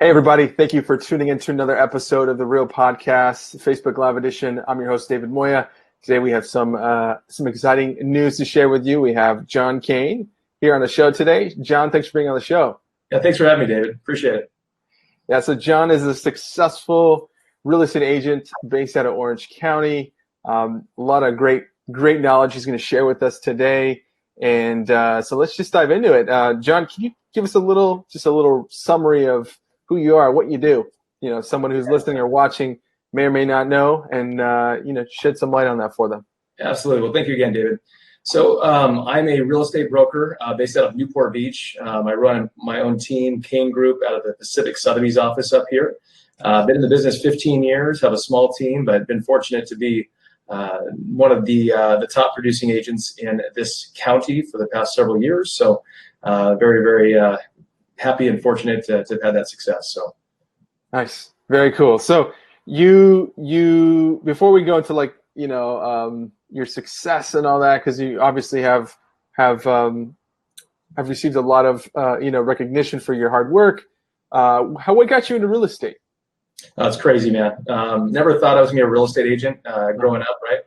Hey, everybody. Thank you for tuning in to another episode of the Real Podcast, Facebook Live Edition. I'm your host, David Moya. Today we have some exciting news to share with you. We have John Cain here on the show today. John, thanks for being on the show. Yeah, thanks for having me, David. Appreciate it. Yeah, so John is a successful real estate agent based out of Orange County. A lot of great knowledge he's going to share with us today. And so let's just dive into it. John, can you give us a little summary of who you are, what you do? You know, someone who's listening or watching may or may not know, and shed some light on that for them. Absolutely. Well, thank you again, David. So I'm a real estate broker based out of Newport Beach. I run my own team, Cain Group, out of the Pacific Sotheby's office up here. Been in the business 15 years, have a small team, but been fortunate to be one of the top producing agents in this county for the past several years. So very, very happy and fortunate to have had that success. So nice, very cool. So you before we go into your success and all that, because you obviously have received a lot of recognition for your hard work. What got you into real estate? That's crazy, man. Never thought I was gonna be a real estate agent growing up, right?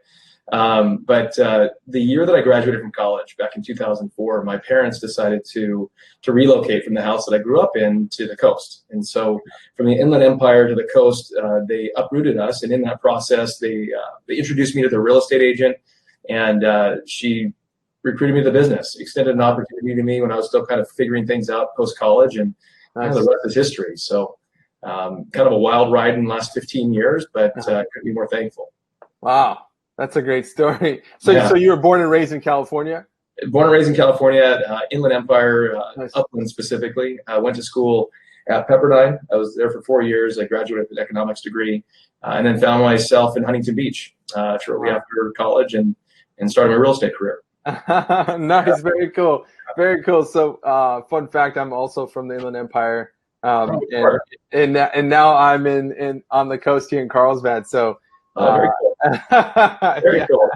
But the year that I graduated from college back in 2004, my parents decided to relocate from the house that I grew up in to the coast. And so from the Inland Empire to the coast, they uprooted us. And in that process, they introduced me to the real estate agent, and she recruited me to the business, extended an opportunity to me when I was still kind of figuring things out post-college, and kind of the rest is history. So kind of a wild ride in the last 15 years, but couldn't be more thankful. Wow. That's a great story. So, yeah. So you were born and raised in California? Born and raised in California, Inland Empire, Nice. Upland specifically. I went to school at Pepperdine. I was there for 4 years. I graduated with an economics degree, and then found myself in Huntington Beach shortly after college, and started my real estate career. Nice, very cool, very cool. So, fun fact: I'm also from the Inland Empire, and now I'm on the coast here in Carlsbad. So. Very cool. Very cool.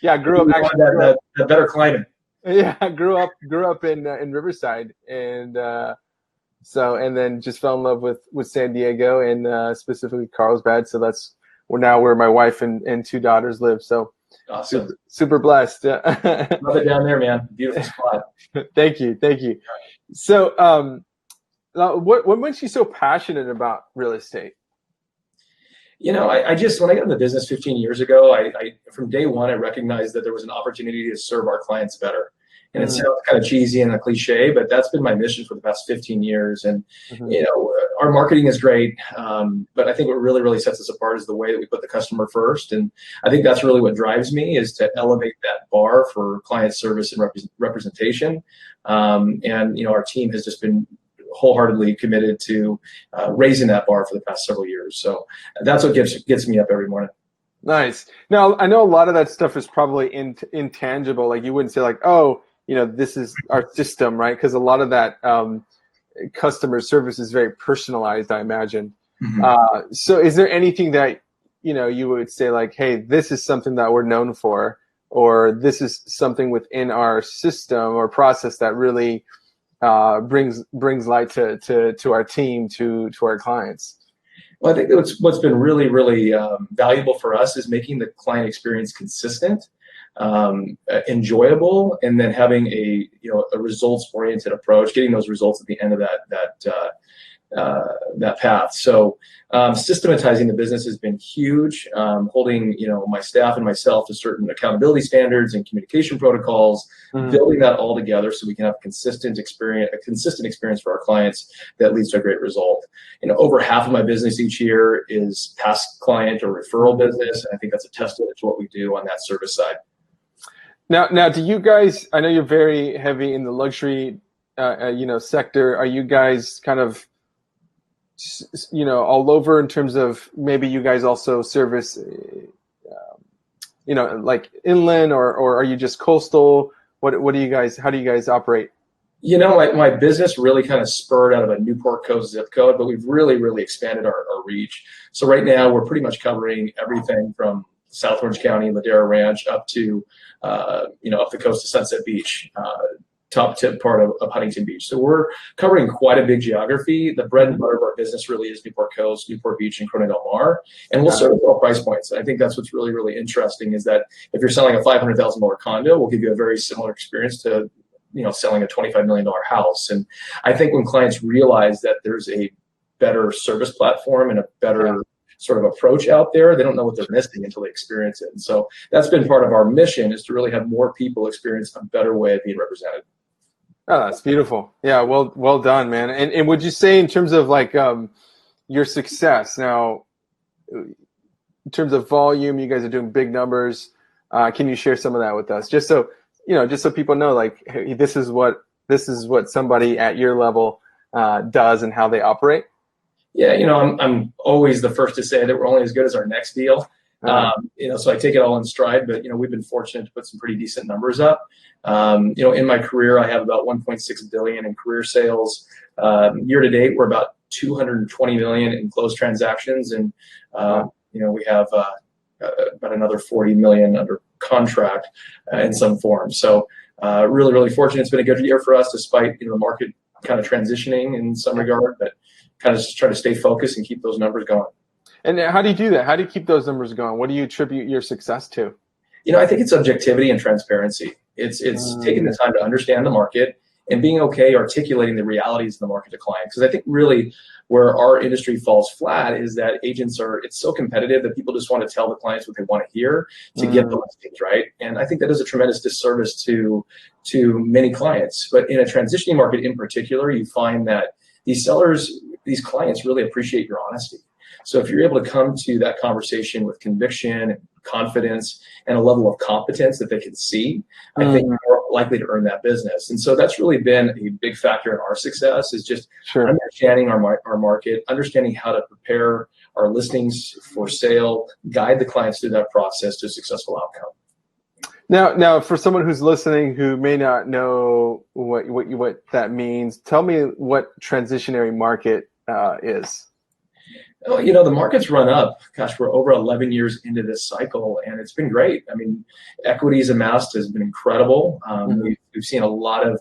Yeah, I grew up that better climate. Yeah, I grew up in Riverside, and and then just fell in love with San Diego, and specifically Carlsbad. So that's where my wife and 2 daughters live. So awesome. Super blessed. Love it down there, man. Beautiful spot. Thank you. So what makes you so passionate about real estate? You know, I just, when I got in the business 15 years ago, I from day one, I recognized that there was an opportunity to serve our clients better. And it sounds kind of cheesy and a cliche, but that's been my mission for the past 15 years. And, our marketing is great. But I think what really, really sets us apart is the way that we put the customer first. And I think that's really what drives me, is to elevate that bar for client service and representation. And, our team has just been wholeheartedly committed to raising that bar for the past several years. So that's what gets me up every morning. Nice. Now, I know a lot of that stuff is probably intangible. Like, you wouldn't say like, oh, this is our system, right? Because a lot of that customer service is very personalized, I imagine. Mm-hmm. So is there anything that, you would say like, hey, this is something that we're known for, or this is something within our system or process that really brings light to our team, to our clients? Well, I think what's been really, really valuable for us is making the client experience consistent, enjoyable, and then having a results-oriented approach, getting those results at the end of that path. So systematizing the business has been huge. Holding my staff and myself to certain accountability standards and communication protocols, building that all together so we can have a consistent experience for our clients that leads to a great result. Over half of my business each year is past client or referral business, and I think that's a testament to what we do on that service side. Now, do you guys? I know you're very heavy in the luxury, sector. Are you guys kind of all over in terms of, maybe you guys also service, like inland, or are you just coastal? What do you guys, how do you guys operate? My business really kind of spurred out of a Newport Coast zip code, but we've really, really expanded our reach. So right now we're pretty much covering everything from South Orange County, Ladera Ranch, up to, up the coast to Sunset Beach. top tip part of Huntington Beach. So we're covering quite a big geography. The bread and butter of our business really is Newport Coast, Newport Beach, and Corona Del Mar. And we'll serve all price points. I think that's what's really, really interesting is that if you're selling a $500,000 condo, we'll give you a very similar experience to, selling a $25 million house. And I think when clients realize that there's a better service platform and a better sort of approach out there, they don't know what they're missing until they experience it. And so that's been part of our mission, is to really have more people experience a better way of being represented. Oh, that's beautiful. Yeah, well done, man. And would you say in terms of like your success now, in terms of volume, you guys are doing big numbers. Can you share some of that with us, just so people know, like, hey, this is what somebody at your level does and how they operate? Yeah, I'm always the first to say that we're only as good as our next deal. So I take it all in stride, but we've been fortunate to put some pretty decent numbers up. In my career, I have about 1.6 billion in career sales. Year to date, we're about 220 million in closed transactions, and we have about another 40 million under contract in some form. So really, really fortunate. It's been a good year for us, despite the market kind of transitioning in some regard, but kind of just try to stay focused and keep those numbers going. And how do you do that? How do you keep those numbers going? What do you attribute your success to? I think it's objectivity and transparency. It's taking the time to understand the market and being okay articulating the realities of the market to clients. Because I think really where our industry falls flat is that it's so competitive that people just want to tell the clients what they want to hear to get the listings, right? And I think that is a tremendous disservice to many clients. But in a transitioning market in particular, you find that these clients really appreciate your honesty. So if you're able to come to that conversation with conviction, confidence, and a level of competence that they can see, I think you're more likely to earn that business. And so that's really been a big factor in our success, is just understanding our market, understanding how to prepare our listings for sale, guide the clients through that process to a successful outcome. Now, for someone who's listening who may not know what that means, tell me what transitionary market is. Oh, the market's run up. Gosh, we're over 11 years into this cycle, and it's been great. I mean, equities amassed has been incredible. We've seen a lot of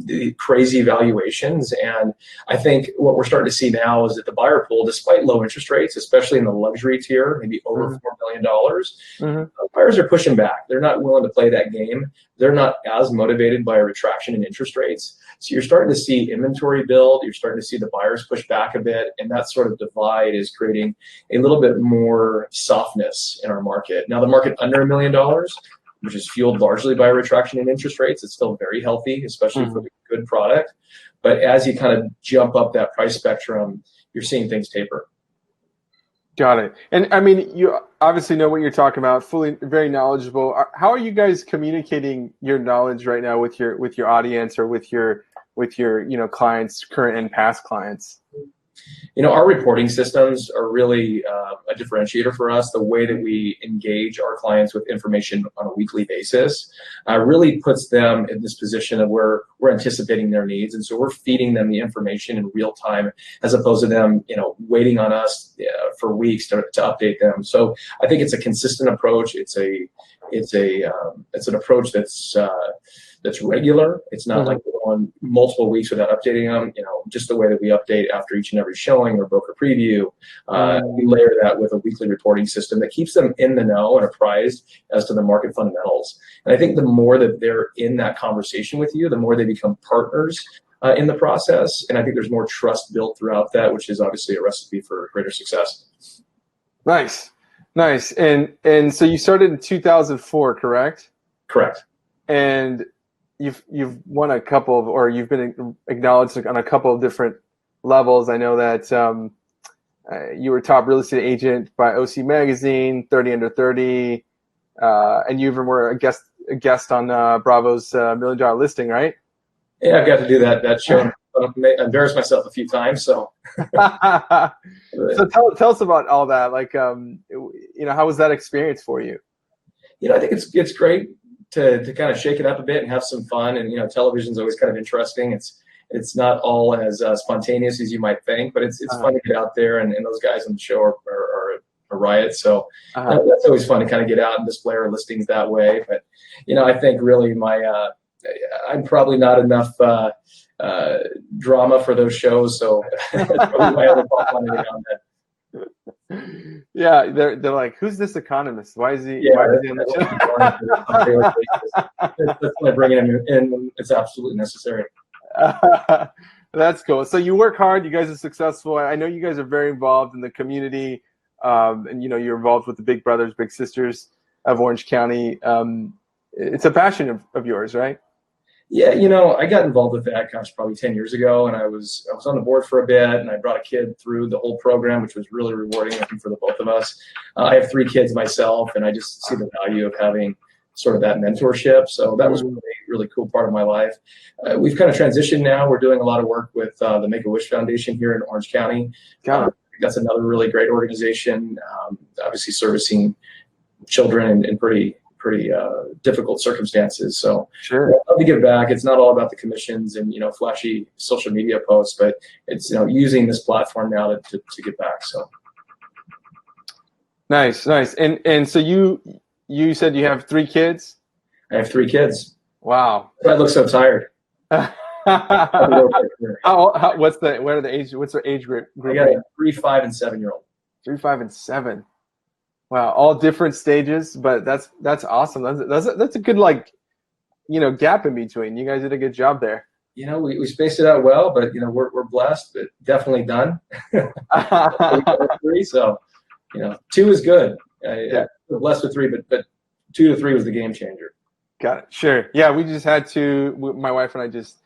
the crazy valuations, and I think what we're starting to see now is that the buyer pool, despite low interest rates, especially in the luxury tier, maybe over $4 million, buyers are pushing back. They're not willing to play that game. They're not as motivated by a retraction in interest rates. So you're starting to see inventory build. You're starting to see the buyers push back a bit, and that sort of divide is creating a little bit more softness in our market. Now, the market under $1 million, which is fueled largely by a retraction in interest rates, it's still very healthy, especially for the good product. But as you kind of jump up that price spectrum, you're seeing things taper. Got it. And I mean, you obviously know what you're talking about, very knowledgeable. How are you guys communicating your knowledge right now with your audience or with your clients, current and past clients? Our reporting systems are really a differentiator for us. The way that we engage our clients with information on a weekly basis really puts them in this position of where we're anticipating their needs. And so we're feeding them the information in real time, as opposed to them, waiting on us for weeks to update them. So I think it's a consistent approach. It's an approach that's regular. It's not like we're on multiple weeks without updating them. Just the way that we update after each and every showing or broker preview. We layer that with a weekly reporting system that keeps them in the know and apprised as to the market fundamentals. And I think the more that they're in that conversation with you, the more they become partners in the process. And I think there's more trust built throughout that, which is obviously a recipe for greater success. Nice. And so you started in 2004, correct? Correct. And you've won a couple of, or you've been acknowledged on a couple of different levels. I know that you were top real estate agent by OC Magazine, 30 Under 30, and you even were a guest on Bravo's $1 Million Listing, right? Yeah, I've got to do that show. I embarrassed myself a few times. So, so tell us about all that. Like, how was that experience for you? I think it's great to kind of shake it up a bit and have some fun. And television's always kind of interesting. It's not all as spontaneous as you might think, but it's fun to get out there. And those guys on the show are a riot. So that's always fun to kind of get out and display our listings that way. But I think really my I'm probably not enough drama for those shows, so that's probably why I haven't popped on every now and then. Yeah, they're like, who's this economist? Why is he? Yeah, why is he on the that's why bringing him in when it's absolutely necessary. show? That's cool. So you work hard. You guys are successful. I know you guys are very involved in the community, and you're involved with the Big Brothers, Big Sisters of Orange County. It's a passion of yours, right? Yeah, I got involved with that, gosh, probably 10 years ago, and I was on the board for a bit, and I brought a kid through the whole program, which was really rewarding, I think, for the both of us. I have 3 kids myself, and I just see the value of having sort of that mentorship. So that was a really, really cool part of my life. We've kind of transitioned now. We're doing a lot of work with the Make-A-Wish Foundation here in Orange County. That's another really great organization, obviously servicing children in pretty difficult circumstances. So sure, I'd love to give back. It's not all about the commissions and flashy social media posts, but it's using this platform now to give back. So nice. And so you said you have 3 kids? I have 3 kids. Wow. I look so tired. What's their age group? I got a 3, 5, and 7-year-old. 3, 5, and 7. Wow, all different stages, but that's awesome. That's a good gap in between. You guys did a good job there. We spaced it out well, but we're blessed, but definitely done. 3, so 2 is good. We're blessed with 3, but 2 to 3 was the game changer. Got it. Sure. Yeah, we just had my wife and I just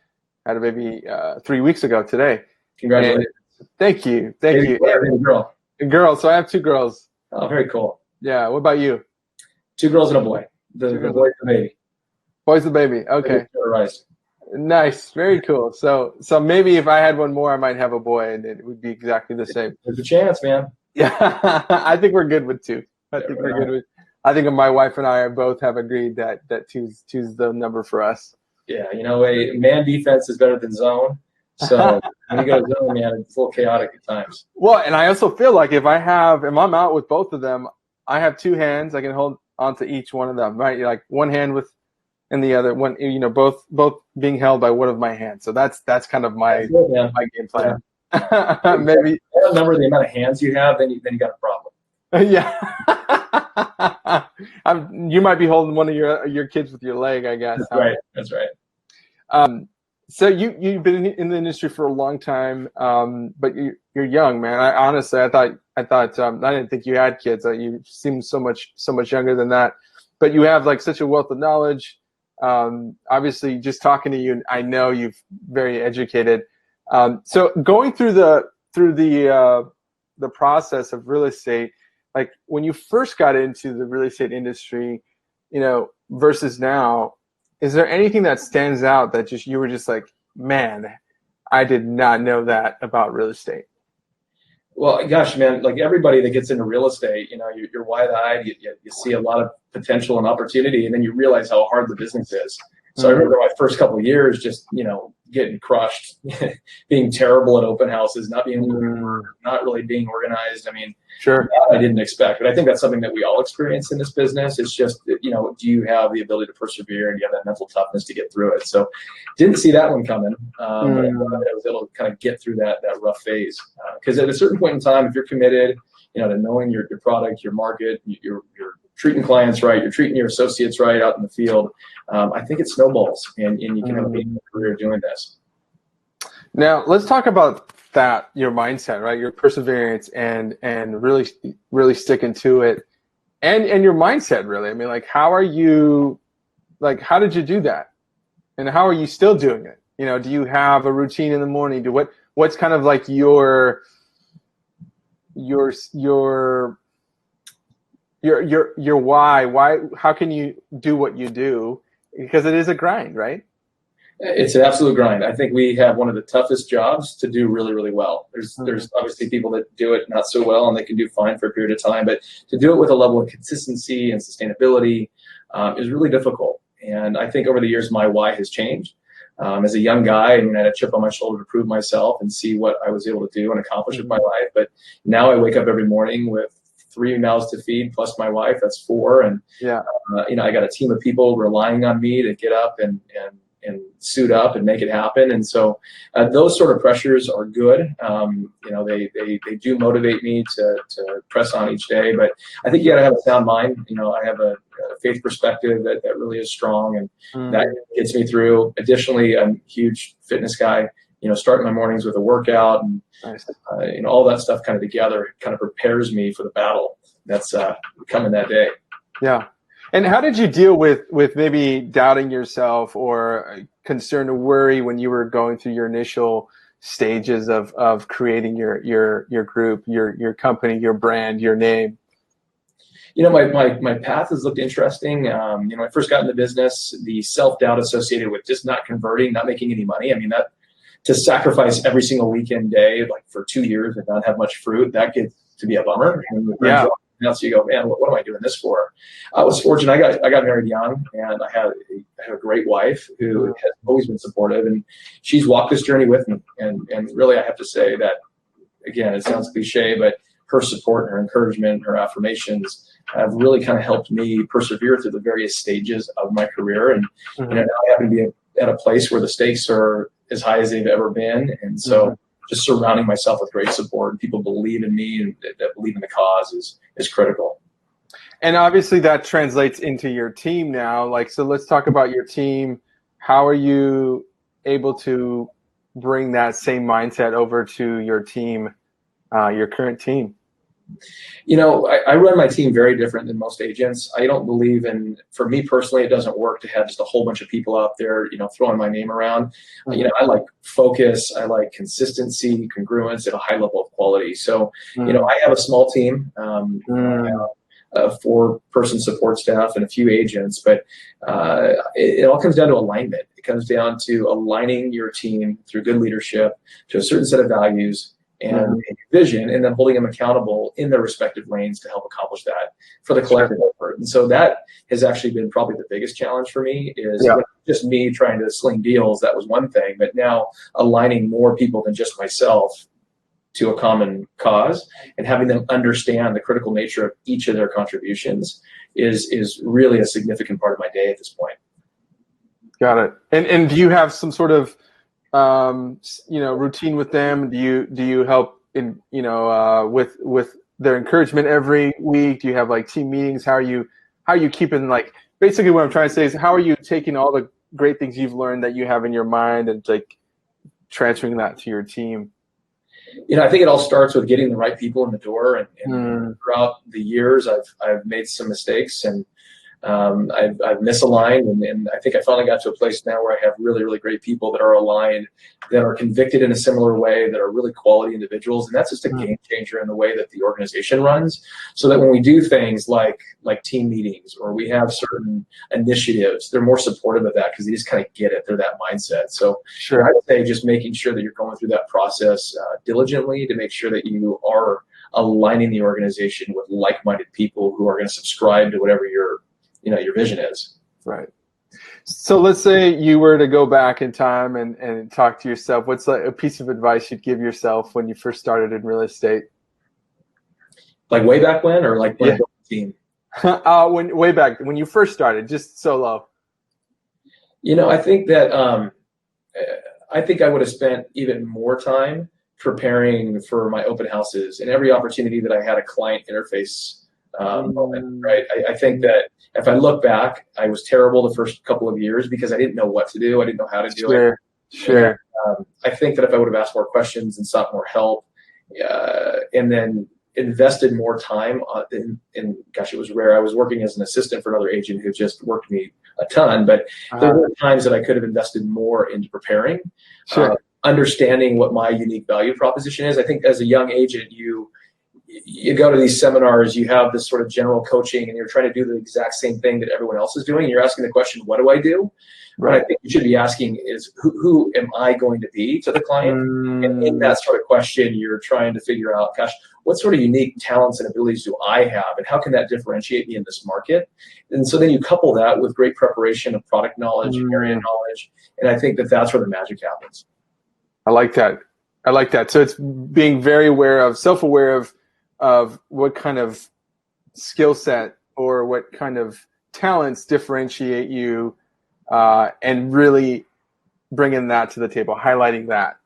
had a baby 3 weeks ago today. Congratulations. And thank you. Girl. Girl. So I have 2 girls. Oh, very cool. Yeah. What about you? 2 girls and a boy. The boy's the baby. Boy's the baby. Okay. Nice. Very cool. So maybe if I had one more, I might have a boy, and it would be exactly the same. There's a chance, man. Yeah. I think we're good with 2. I think my wife and I both have agreed that 2's the number for us. Yeah. A man defense is better than zone. So when you go to zone, man, it's a little chaotic at times. Well, and I also feel like if I'm out with both of them, I have 2 hands. I can hold onto each one of them, right? Like one hand and the other one, both being held by one of my hands. So that's kind of my game plan. Yeah. Maybe number the amount of hands you have, then you got a problem. Yeah. You might be holding one of your kids with your leg, I guess. That's right. So you've been in the industry for a long time, but you're young, man. I thought I didn't think you had kids. You seem so much younger than that. But you have such a wealth of knowledge. Obviously, just talking to you, I know you're very educated. So going through the process of real estate, like when you first got into the real estate industry, versus now. Is there anything that stands out that you were just like, man, I did not know that about real estate? Well, gosh, man, like everybody that gets into real estate, you're wide-eyed, you see a lot of potential and opportunity, and then you realize how hard the business is. So I remember my first couple of years just, getting crushed, being terrible at open houses, not being not really being organized. I mean, sure, I didn't expect, but I think that's something that we all experience in this business. It's just, do you have the ability to persevere and do you have that mental toughness to get through it? So didn't see that one coming, but I was able to kind of get through that rough phase. Because at a certain point in time, if you're committed, to knowing your product, your market, you're treating clients right, you're treating your associates right out in the field, I think it snowballs, and you can have a big career doing this. Now, let's talk about that, your mindset, right? Your perseverance and really sticking to it, and your mindset, really. I mean, how did you do that? And how are you still doing it? Do you have a routine in the morning? What's kind of like your why? How can you do what you do? Because it is a grind, right? It's an absolute grind. I think we have one of the toughest jobs to do really, really well. There's obviously people that do it not so well and they can do fine for a period of time, but to do it with a level of consistency and sustainability is really difficult. And I think over the years, my why has changed. As a young guy, I had a chip on my shoulder to prove myself and see what I was able to do and accomplish with my life. But now I wake up every morning with 3 mouths to feed plus my wife. That's 4. And I got a team of people relying on me to get up and and suit up and make it happen. And so those sort of pressures are good. They do motivate me to press on each day, but I think you got to have a sound mind. I have a faith perspective that really is strong, and that gets me through. Additionally, I'm a huge fitness guy. Starting my mornings with a workout, and all that stuff kind of together kind of prepares me for the battle that's coming that day. Yeah. And how did you deal with maybe doubting yourself or concern or worry when you were going through your initial stages of creating your group, your company, your brand, your name? My path has looked interesting. When I first got in the business, the self-doubt associated with just not converting, not making any money. I mean, that to sacrifice every single weekend day, like for 2 years and not have much fruit, that gets to be a bummer. And so you go, man, what am I doing this for? I was fortunate. I got married young, and I have a great wife who has always been supportive, and she's walked this journey with me. And really, I have to say that, again, it sounds cliche, but her support and her encouragement, and her affirmations have really kind of helped me persevere through the various stages of my career. And now I happen to be at a place where the stakes are as high as they've ever been. And so just surrounding myself with great support and people believe in me and that believe in the cause is critical. And obviously that translates into your team now. So let's talk about your team. How are you able to bring that same mindset over to your team, your current team? I run my team very different than most agents. I don't believe for me personally, it doesn't work to have just a whole bunch of people out there, throwing my name around. I like focus. I like consistency, congruence at a high level of quality. So, I have a small team, a 4-person support staff and a few agents, but it all comes down to alignment. It comes down to aligning your team through good leadership to a certain set of values and vision, and then holding them accountable in their respective lanes to help accomplish that for the collective effort. And so that has actually been probably the biggest challenge for me is just me trying to sling deals. That was one thing, but now aligning more people than just myself to a common cause and having them understand the critical nature of each of their contributions is really a significant part of my day at this point. Got it. And do you have some sort of routine with them? Do you help in with their encouragement every week? Do you have team meetings? How are you keeping basically what I'm trying to say is how are you taking all the great things you've learned that you have in your mind and transferring that to your team? I think it all starts with getting the right people in the door, and throughout the years I've made some mistakes and I've misaligned, and I think I finally got to a place now where I have really, really great people that are aligned, that are convicted in a similar way, that are really quality individuals, and that's just a game changer in the way that the organization runs. So that when we do things like team meetings or we have certain initiatives, they're more supportive of that because they just kind of get it. They're that mindset. So I'd say just making sure that you're going through that process diligently to make sure that you are aligning the organization with like-minded people who are going to subscribe to whatever your vision is. Right. So let's say you were to go back in time and talk to yourself. What's a piece of advice you'd give yourself when you first started in real estate? Like way back when, or like when I built the team? Way back when you first started, just solo. I think that I would have spent even more time preparing for my open houses and every opportunity that I had a client interface moment, right? I think that if I look back, I was terrible the first couple of years because I didn't know what to do. I didn't know how to do it. Sure. And, I think that if I would have asked more questions and sought more help, and then invested more time in gosh, it was rare. I was working as an assistant for another agent who just worked me a ton, but there were times that I could have invested more into preparing, understanding what my unique value proposition is. I think as a young agent, you go to these seminars, you have this sort of general coaching, and you're trying to do the exact same thing that everyone else is doing. And you're asking the question, what do I do? Right. What I think you should be asking is, who am I going to be to the client? And in that sort of question, you're trying to figure out, gosh, what sort of unique talents and abilities do I have? And how can that differentiate me in this market? And so then you couple that with great preparation of product knowledge, area knowledge. And I think that that's where the magic happens. I like that. So it's being very self-aware of what kind of skill set or what kind of talents differentiate you, and really bringing that to the table, highlighting that.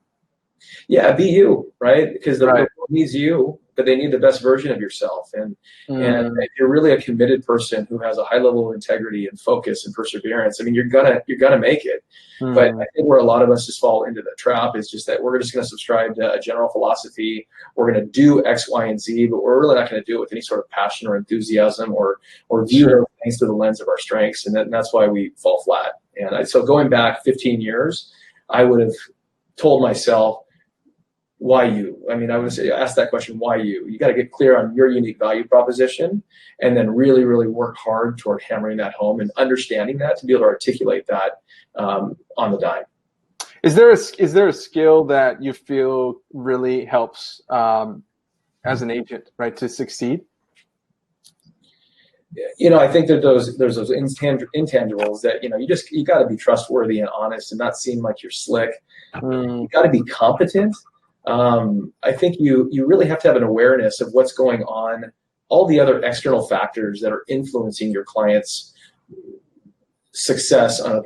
Yeah, be you, right? Because the Right. world needs you, but they need the best version of yourself. And if you're really a committed person who has a high level of integrity and focus and perseverance, I mean, you're gonna make it. But I think where a lot of us just fall into the trap is just that we're just going to subscribe to a general philosophy. We're going to do X, Y, and Z, but we're really not going to do it with any sort of passion or enthusiasm or view those things through the lens of our strengths. And that's why we fall flat. And so going back 15 years, I would have told myself, why you? I mean, I would say, ask that question, why you? You got to get clear on your unique value proposition and then really, really work hard toward hammering that home and understanding that to be able to articulate that on the dime. Is there a skill that you feel really helps as an agent, right, to succeed? You know, I think that there's those intangibles that, you know, you got to be trustworthy and honest and not seem like you're slick. You got to be competent. I think you really have to have an awareness of what's going on, all the other external factors that are influencing your client's success on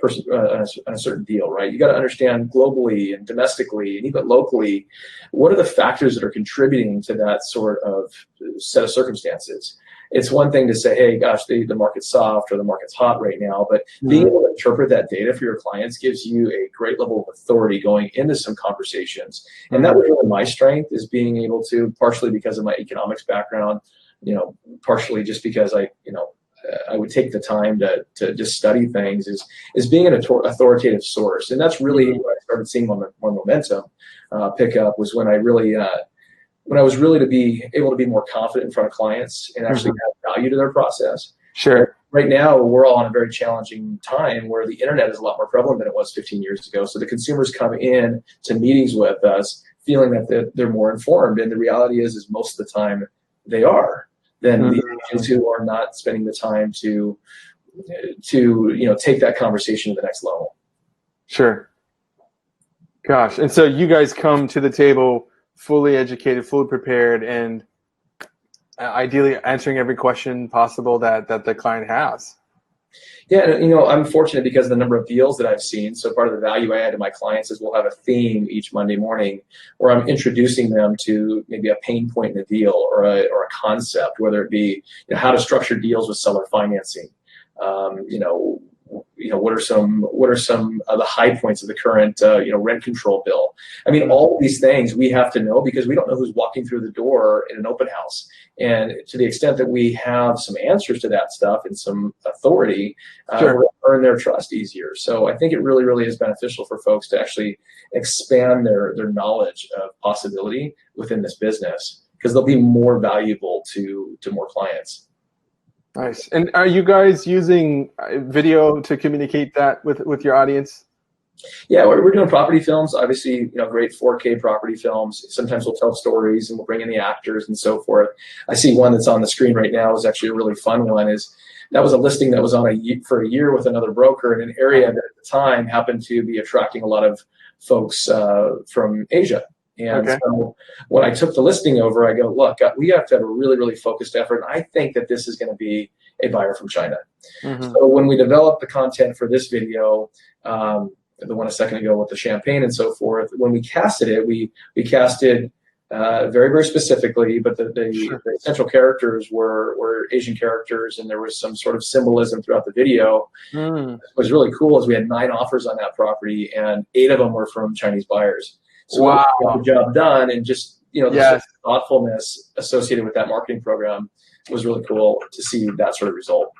a certain deal, right? You got to understand globally and domestically and even locally, what are the factors that are contributing to that sort of set of circumstances. It's one thing to say, hey, gosh, the market's soft or the market's hot right now, but being able to interpret that data for your clients gives you a great level of authority going into some conversations. And that was really my strength, is being able to, partially because of my economics background, you know, partially just because I would take the time to just study things, is being an authoritative source. And that's really what I started seeing my momentum pick up, was when I really when I was really to be able to be more confident in front of clients and actually add value to their process. Sure. Right now, we're all in a very challenging time where the internet is a lot more prevalent than it was 15 years ago. So the consumers come in to meetings with us feeling that they're more informed. And the reality is most of the time they are, than the agents who are not spending the time to take that conversation to the next level. Sure. Gosh. And so you guys come to the table fully educated, fully prepared, and ideally answering every question possible that the client has. Yeah, you know, I'm fortunate because of the number of deals that I've seen. So part of the value I add to my clients is we'll have a theme each Monday morning where I'm introducing them to maybe a pain point in a deal or a concept, whether it be, you know, how to structure deals with seller financing. What are some of the high points of the current rent control bill? I mean, all of these things we have to know because we don't know who's walking through the door in an open house. And to the extent that we have some answers to that stuff and some authority, we're going to earn their trust easier. So I think it really, really is beneficial for folks to actually expand their knowledge of possibility within this business, because they'll be more valuable to more clients. Nice. And are you guys using video to communicate that with your audience? Yeah, we're doing property films, obviously, you know, great 4K property films. Sometimes we'll tell stories and we'll bring in the actors and so forth. I see one that's on the screen right now is actually a really fun one. That was a listing that was on for a year with another broker in an area that at the time happened to be attracting a lot of folks from Asia. And so when I took the listing over, I go, look, we have to have a really, really focused effort. And I think that this is going to be a buyer from China. So when we developed the content for this video, the one a second ago with the champagne and so forth, when we casted it, we casted very, very specifically, but the essential characters were Asian characters, and there was some sort of symbolism throughout the video. What was really cool is we had 9 offers on that property, and 8 of them were from Chinese buyers. So we got the job done, and just, you know, the sort of thoughtfulness associated with that marketing program was really cool to see that sort of result.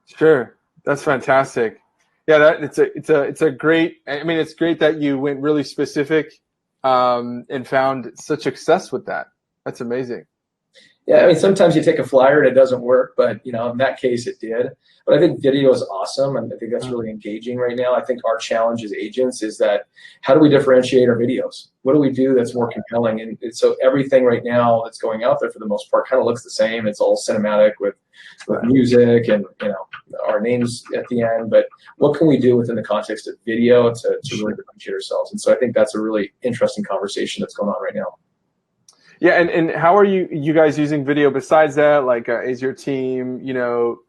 Sure, that's fantastic. Yeah, it's a great. I mean, it's great that you went really specific and found such success with that. That's amazing. Yeah, I mean, sometimes you take a flyer and it doesn't work, but, you know, in that case it did. But I think video is awesome, and I think that's really engaging right now. I think our challenge as agents is that, how do we differentiate our videos? What do we do that's more compelling? And so everything right now that's going out there for the most part kind of looks the same. It's all cinematic with music and, you know, our names at the end. But what can we do within the context of video to really differentiate ourselves? And so I think that's a really interesting conversation that's going on right now. Yeah, and how are you guys using video besides that? Like, is your team, you know,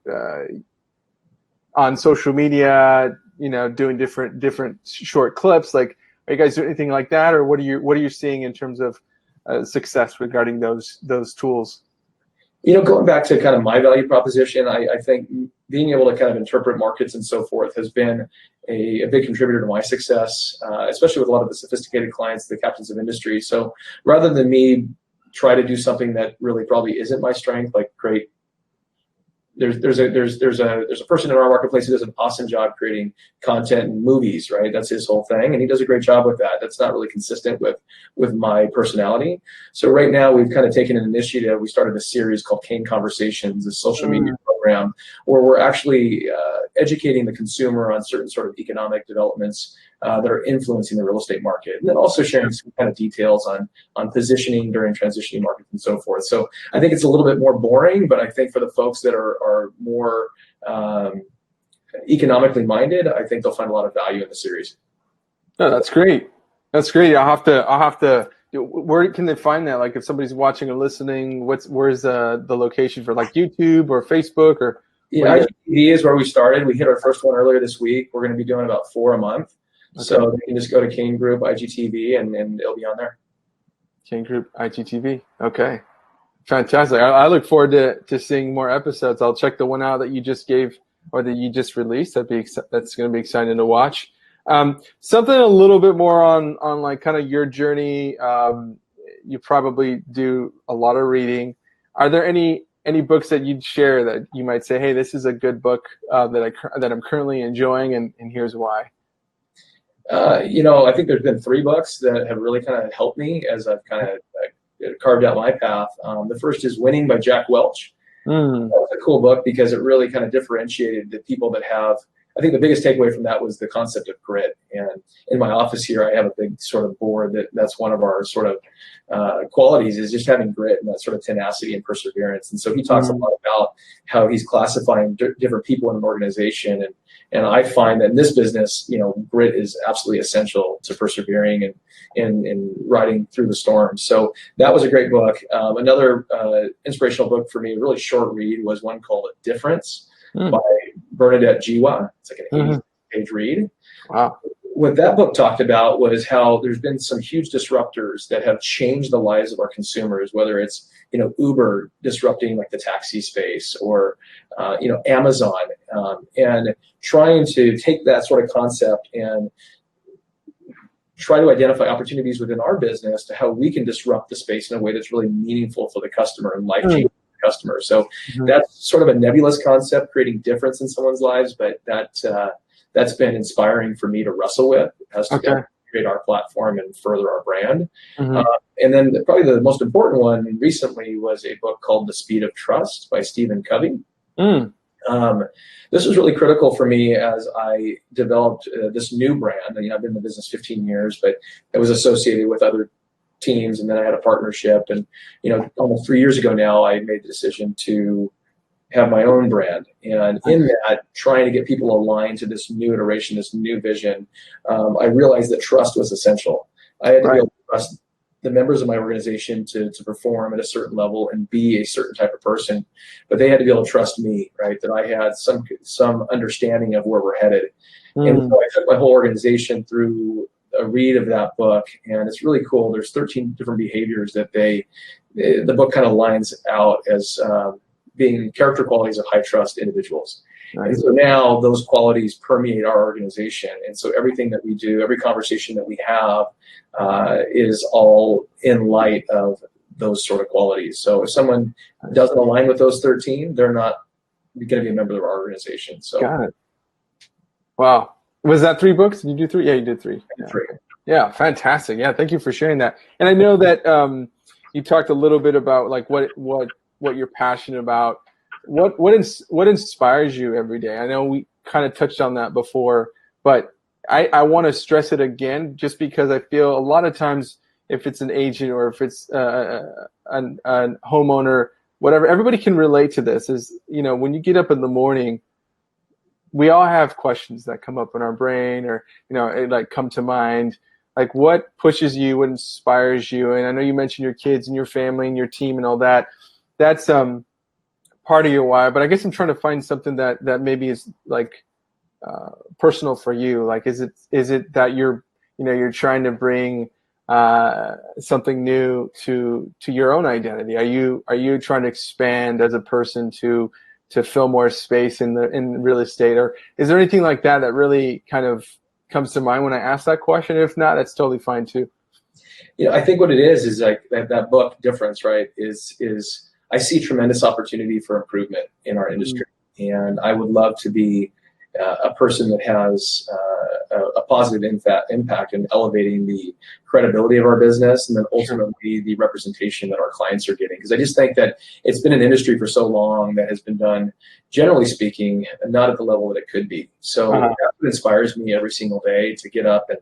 on social media, doing different short clips. Like, are you guys doing anything like that, or what are you seeing in terms of success regarding those tools? Going back to kind of my value proposition, I think being able to kind of interpret markets and so forth has been a big contributor to my success, especially with a lot of the sophisticated clients, the captains of industry. So rather than me try to do something that really probably isn't my strength, like create. There's a person in our marketplace who does an awesome job creating content and movies, right? That's his whole thing, and he does a great job with that. That's not really consistent with my personality. So right now we've kind of taken an initiative. We started a series called Cain Conversations, a social media program, where we're actually educating the consumer on certain sort of economic developments that are influencing the real estate market, and then also sharing some kind of details on positioning during transitioning markets and so forth. So I think it's a little bit more boring, but I think for the folks that are more economically minded, I think they'll find a lot of value in the series. No, that's great. That's great. I'll have to. Where can they find that? Like, if somebody's watching or listening, where's the location for, like, YouTube or Facebook or? Yeah, IGTV is where we started. We hit our first one earlier this week. We're going to be doing about 4 a month. Okay. So you can just go to Cain Group IGTV and it'll be on there. Cain Group IGTV. Okay. Fantastic. I look forward to seeing more episodes. I'll check the one out that you just gave or that you just released. That's going to be exciting to watch. Something a little bit more on like kind of your journey. You probably do a lot of reading. Are there any books that you'd share that you might say, hey, this is a good book that I'm currently enjoying, and here's why? I think there's been 3 books that have really kind of helped me as I've kind of carved out my path. The first is Winning by Jack Welch. That was a cool book because it really kind of differentiated the people that have. I think the biggest takeaway from that was the concept of grit. And in my office here, I have a big sort of board that's one of our sort of qualities is just having grit and that sort of tenacity and perseverance. And so he talks a lot about how he's classifying different people in an organization. And I find that in this business, grit is absolutely essential to persevering and riding through the storm. So that was a great book. Another inspirational book for me, a really short read, was one called Difference by Bernadette Jiwa. It's like an 80-page read. Wow. What that book talked about was how there's been some huge disruptors that have changed the lives of our consumers, whether it's Uber disrupting like the taxi space or Amazon, and trying to take that sort of concept and try to identify opportunities within our business to how we can disrupt the space in a way that's really meaningful for the customer and life-changing for the customer. So that's sort of a nebulous concept, creating difference in someone's lives, but that's been inspiring for me to wrestle with as to create our platform and further our brand. And then probably the most important one recently was a book called The Speed of Trust by Stephen Covey. This was really critical for me as I developed this new brand. I've been in the business 15 years, but it was associated with other teams, and then I had a partnership. And almost 3 years ago now, I made the decision to have my own brand. And in that, trying to get people aligned to this new iteration, this new vision, I realized that trust was essential. I had to be able to trust the members of my organization to perform at a certain level and be a certain type of person, but they had to be able to trust me, right? That I had some understanding of where we're headed. And so I took my whole organization through a read of that book, and it's really cool. There's 13 different behaviors that the book kind of lines out as being character qualities of high trust individuals. And so now those qualities permeate our organization. And so everything that we do, every conversation that we have is all in light of those sort of qualities. So if someone doesn't align with those 13, they're not going to be a member of our organization. So got it. Wow. Was that 3 books? Did you do 3? Yeah, you did 3. Yeah. 3. Yeah, fantastic. Yeah, thank you for sharing that. And I know that you talked a little bit about like what you're passionate about. What inspires you every day? I know we kind of touched on that before, but I want to stress it again, just because I feel a lot of times if it's an agent or if it's a homeowner, whatever, everybody can relate to this. Is when you get up in the morning, we all have questions that come up in our brain, or like come to mind. Like, what pushes you, what inspires you? And I know you mentioned your kids and your family and your team and all that. That's part of your why, but I guess I'm trying to find something that maybe is like personal for you? Like, is it that you're trying to bring something new to your own identity? Are you trying to expand as a person to fill more space in real estate, or is there anything like that really kind of comes to mind when I ask that question? If not, that's totally fine too. I think what it is like that book Difference, right? Is I see tremendous opportunity for improvement in our industry, and I would love to be a person that has a positive impact in elevating the credibility of our business, and then ultimately the representation that our clients are getting. Because I just think that it's been an industry for so long that has been done, generally speaking, not at the level that it could be. So that's what inspires me every single day to get up and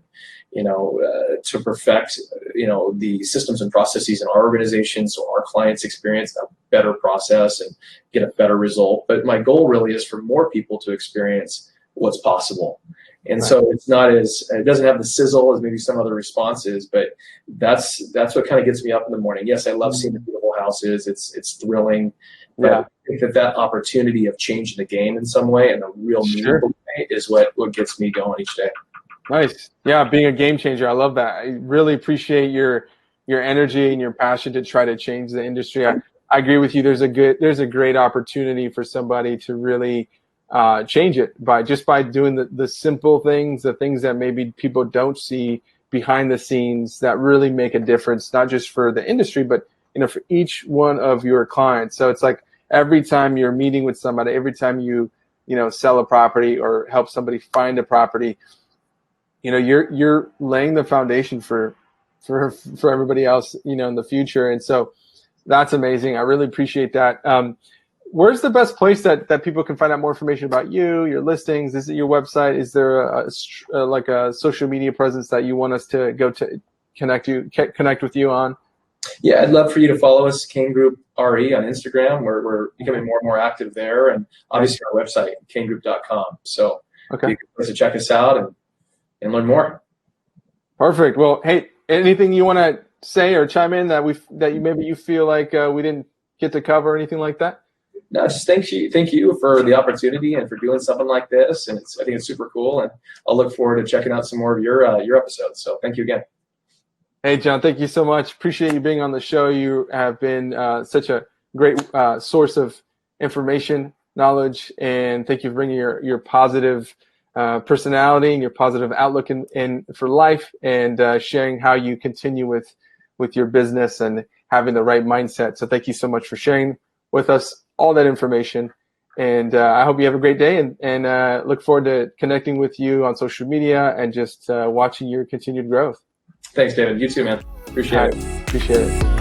to perfect the systems and processes in our organization, so our clients experience a better process and get a better result. But my goal really is for more people to experience what's possible. And so it doesn't have the sizzle as maybe some other responses, but that's what kind of gets me up in the morning. Yes, I love seeing the beautiful houses. It's thrilling. But I think that opportunity of changing the game in some way, and a real meaningful way, is what gets me going each day. Nice. Yeah, being a game changer. I love that. I really appreciate your energy and your passion to try to change the industry. I agree with you. There's a great opportunity for somebody to really change it by doing the simple things, the things that maybe people don't see behind the scenes that really make a difference, not just for the industry, but for each one of your clients. So it's like every time you're meeting with somebody, every time you sell a property or help somebody find a property, you're laying the foundation for everybody else, in the future. And so that's amazing. I really appreciate that. Where's the best place that people can find out more information about you, your listings? Is it your website? Is there a social media presence that you want us to go to connect with you on? Yeah, I'd love for you to follow us, Cain Group RE, on Instagram. We're becoming more and more active there, and obviously our website, caingroup.com. So you can check us out and learn more. Perfect. Well, hey, anything you want to say or chime in that you feel like we didn't get to cover, or anything like that? No, just thank you for the opportunity and for doing something like this. And I think it's super cool, and I'll look forward to checking out some more of your episodes. So thank you again. Hey, John, thank you so much. Appreciate you being on the show. You have been such a great source of information, knowledge, and thank you for bringing your positive personality and your positive outlook in for life, and sharing how you continue with your business and having the right mindset. So thank you so much for sharing with us all that information. And I hope you have a great day, and look forward to connecting with you on social media and just watching your continued growth. Thanks, David. You too, man. Appreciate it. Appreciate it.